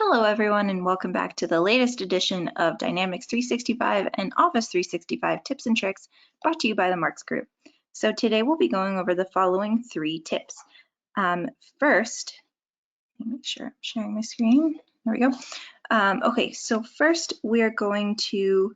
Hello everyone and welcome back to the latest edition of Dynamics 365 and Office 365 tips and tricks brought to you by the Marks Group. So today we'll be going over the following 3 tips. First, let me make sure I'm sharing my screen. There we go. Okay, so first we're going to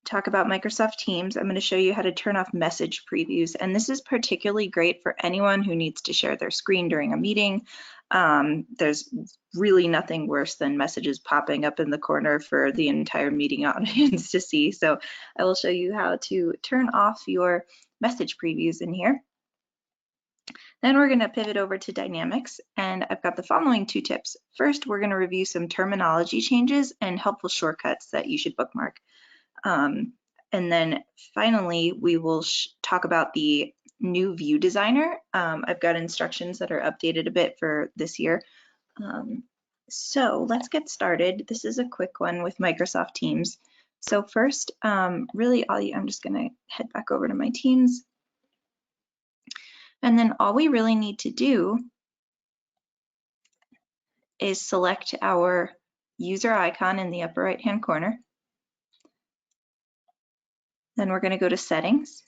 talk about Microsoft Teams. I'm going to show you how to turn off message previews, and this is particularly great for anyone who needs to share their screen during a meeting. There's really nothing worse than messages popping up in the corner for the entire meeting audience to see. So I will show you how to turn off your message previews in here. Then we're going to pivot over to Dynamics, and I've got the following 2 tips. First, we're going to review some terminology changes and helpful shortcuts that you should bookmark. And then finally, we will talk about the new view designer. I've got instructions that are updated a bit for this year. So let's get started. This is a quick one with Microsoft Teams. So first, really I'm just going to head back over to my Teams. And then all we really need to do is select our user icon in the upper right-hand corner. Then we're going to go to Settings.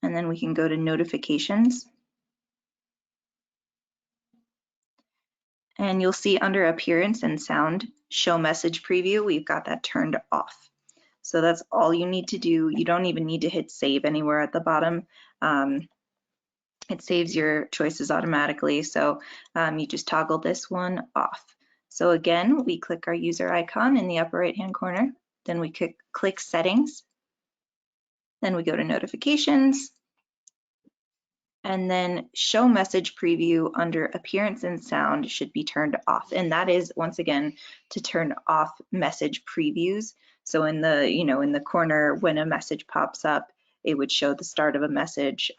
And then we can go to Notifications. And you'll see under Appearance and Sound, Show Message Preview, we've got that turned off. So that's all you need to do. You don't even need to hit Save anywhere at the bottom. It saves your choices automatically. So you just toggle this one off. So again, we click our user icon in the upper right-hand corner. Then we click Settings. Then we go to Notifications. And then Show Message Preview under Appearance and Sound should be turned off. And that is, once again, to turn off message previews. So in the, in the corner when a message pops up, it would show the start of a message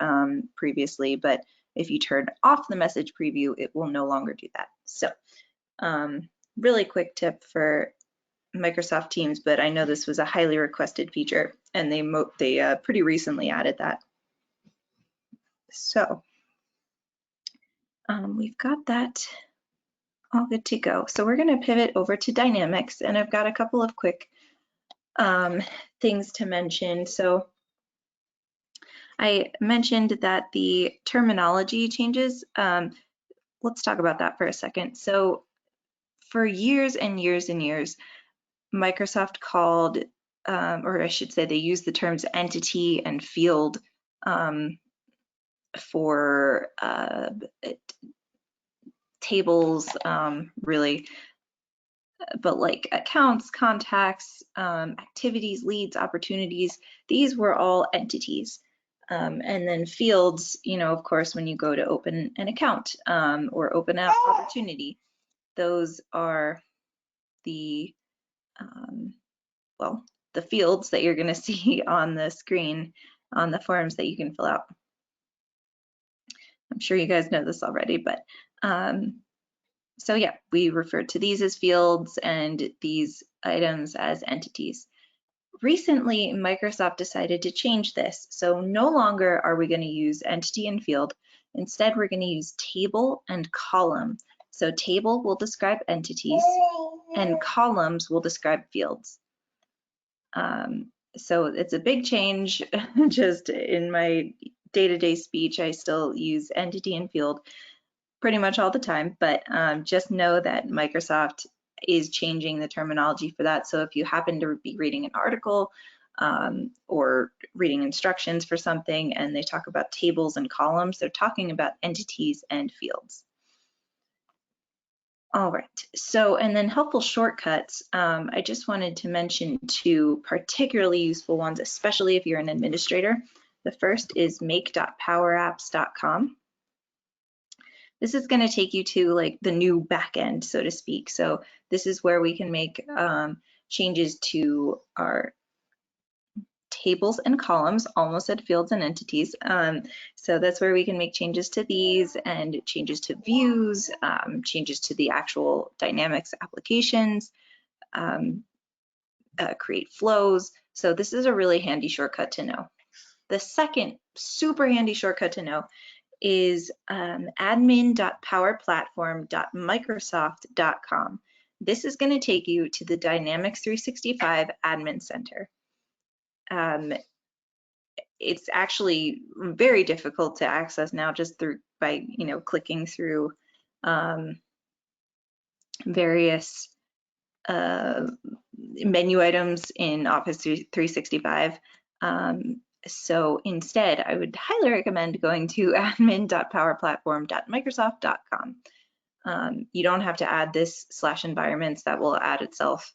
previously. But if you turn off the message preview, it will no longer do that. So really quick tip for Microsoft Teams, but I know this was a highly requested feature, and they pretty recently added that. So we've got that all good to go. So we're going to pivot over to Dynamics, and I've got a couple of quick things to mention. So I mentioned that the terminology changes. Let's talk about that for a second. So for years and years and years, Microsoft called, or I should say they used the terms entity and field for tables, really, but like accounts, contacts, activities, leads, opportunities, these were all entities. And then fields, of course, when you go to open an account or open an opportunity, those are the, the fields that you're going to see on the screen on the forms that you can fill out. I'm sure you guys know this already, but so yeah, we refer to these as fields and these items as entities. Recently, Microsoft decided to change this. So no longer are we going to use entity and field. Instead, we're going to use table and column. So table will describe entities and columns will describe fields. So it's a big change. Just in my day-to-day speech, I still use entity and field pretty much all the time, but just know that Microsoft is changing the terminology for that. So if you happen to be reading an article or reading instructions for something and they talk about tables and columns, they're talking about entities and fields. All right, so and then helpful shortcuts. I just wanted to mention 2 particularly useful ones, especially if you're an administrator. The first is make.powerapps.com. This is going to take you to like the new backend, so to speak. So this is where we can make changes to our tables and columns, almost at fields and entities. So that's where we can make changes to these and changes to views, changes to the actual Dynamics applications, create flows. So this is a really handy shortcut to know. The second super handy shortcut to know is admin.powerplatform.microsoft.com. This is going to take you to the Dynamics 365 Admin Center. It's actually very difficult to access now just by clicking through various menu items in Office 365. So instead, I would highly recommend going to admin.powerplatform.microsoft.com. You don't have to add this /environments, that will add itself.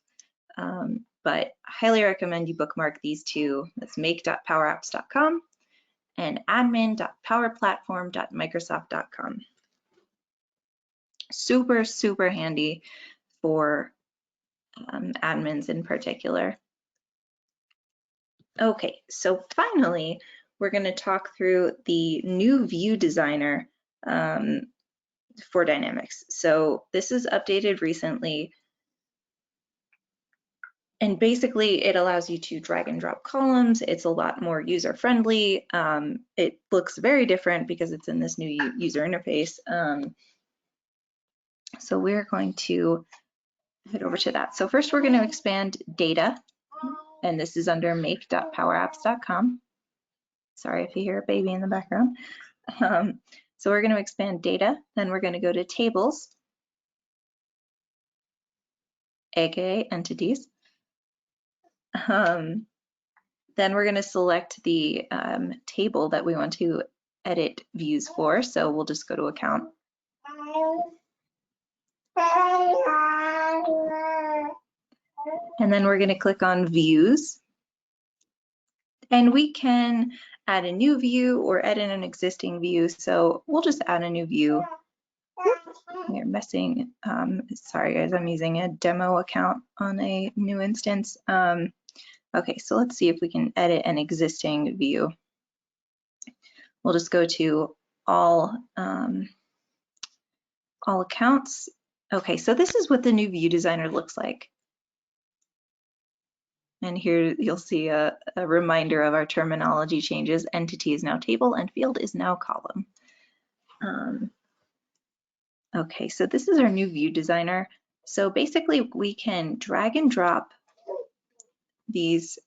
But I highly recommend you bookmark these two. That's make.powerapps.com and admin.powerplatform.microsoft.com. Super, super handy for admins in particular. Okay, so finally, we're going to talk through the new view designer for Dynamics. So this is updated recently. And basically, it allows you to drag and drop columns. It's a lot more user-friendly. It looks very different because it's in this new user interface. So we're going to head over to that. So first, we're going to expand data. And this is under make.powerapps.com. Sorry if you hear a baby in the background. So we're going to expand data. Then we're going to go to tables, aka entities. Then we're going to select the table that we want to edit views for. So we'll just go to account. And then we're going to click on views. And we can add a new view or edit an existing view. So we'll just add a new view. We're messing, sorry guys, I'm using a demo account on a new instance. Okay, so let's see if we can edit an existing view. We'll just go to all accounts. Okay, so this is what the new view designer looks like. And here you'll see a reminder of our terminology changes. Entity is now table and field is now column. Okay, so this is our new view designer. So basically we can drag and drop these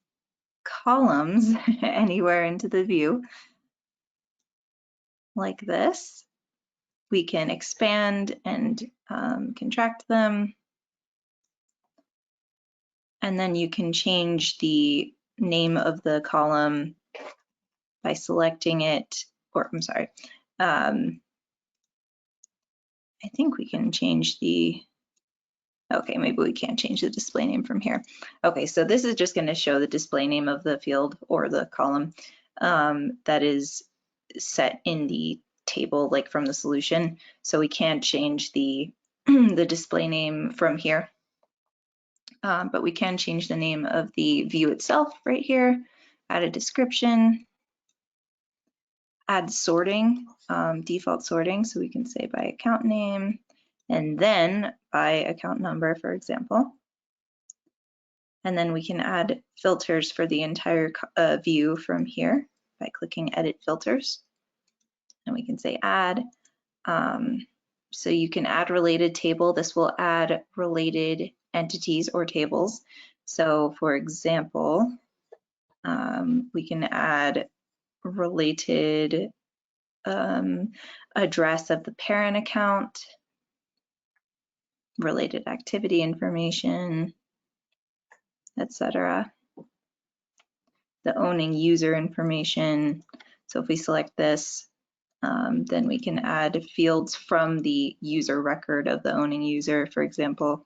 columns anywhere into the view like this. We can expand and contract them. And then you can change the name of the column by selecting it, or I'm sorry, I think we can change okay, maybe we can't change the display name from here. Okay, so this is just going to show the display name of the field or the column that is set in the table, like from the solution. So we can't change the display name from here, but we can change the name of the view itself right here, add a description, add sorting, default sorting, so we can say by account name, and then by account number, for example. And then we can add filters for the entire view from here by clicking Edit Filters. And we can say Add. So you can add related table. This will add related entities or tables. So for example, we can add related address of the parent account, related activity information, etc. The owning user information. So if we select this, then we can add fields from the user record of the owning user, for example.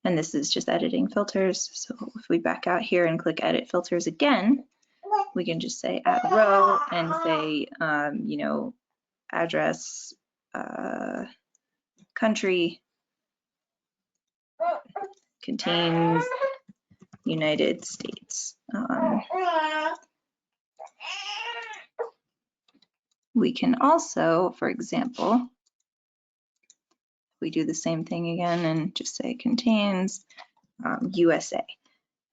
And this is just editing filters. So if we back out here and click Edit Filters again, we can just say add row and say, you know, address, country, contains United States. We can also, for example, we do the same thing again and just say contains USA.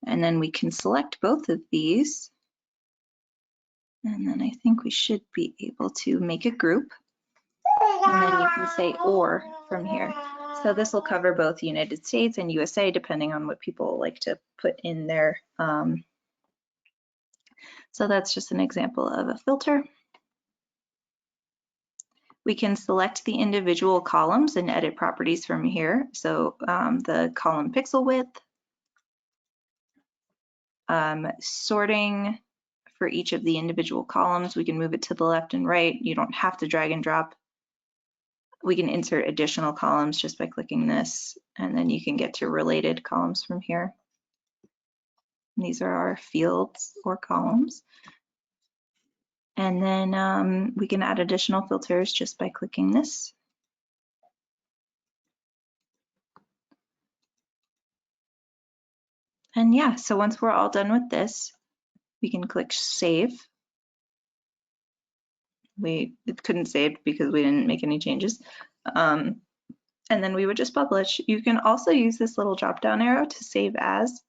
And then we can select both of these And then I think we should be able to make a group. And then you can say or from here. So this will cover both United States and USA, depending on what people like to put in there. So that's just an example of a filter. We can select the individual columns and edit properties from here. So the column pixel width, sorting for each of the individual columns. We can move it to the left and right. You don't have to drag and drop. We can insert additional columns just by clicking this, and then you can get to related columns from here. And these are our fields or columns. And then we can add additional filters just by clicking this. And yeah, so once we're all done with this, we can click save. It couldn't save because we didn't make any changes. And then we would just publish. You can also use this little drop down arrow to save as,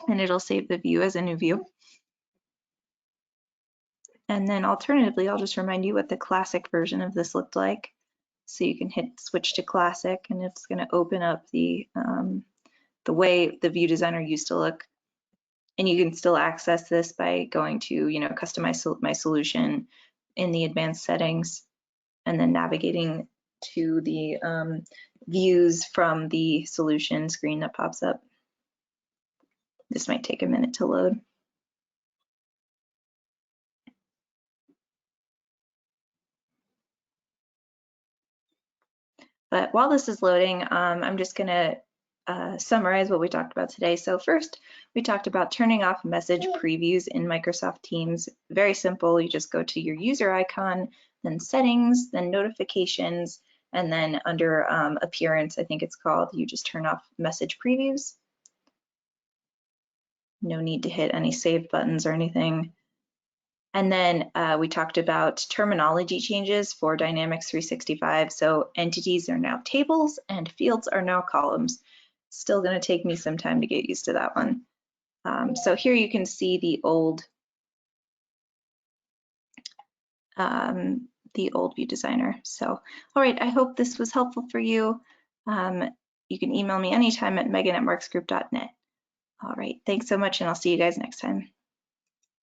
and it'll save the view as a new view. And then alternatively, I'll just remind you what the classic version of this looked like. So you can hit switch to classic, and it's going to open up the way the view designer used to look. And you can still access this by going to, customize my solution in the advanced settings, and then navigating to the views from the solution screen that pops up. This might take a minute to load. But while this is loading, I'm just going to summarize what we talked about today. So first, we talked about turning off message previews in Microsoft Teams. Very simple. You just go to your user icon, then settings, then notifications, and then under appearance, I think it's called, you just turn off message previews. No need to hit any save buttons or anything. And then we talked about terminology changes for Dynamics 365. So entities are now tables and fields are now columns. Still going to take me some time to get used to that one. So here you can see the old view designer. So, all right, I hope this was helpful for you. You can email me anytime at megan@marksgroup.net. All right, thanks so much, and I'll see you guys next time.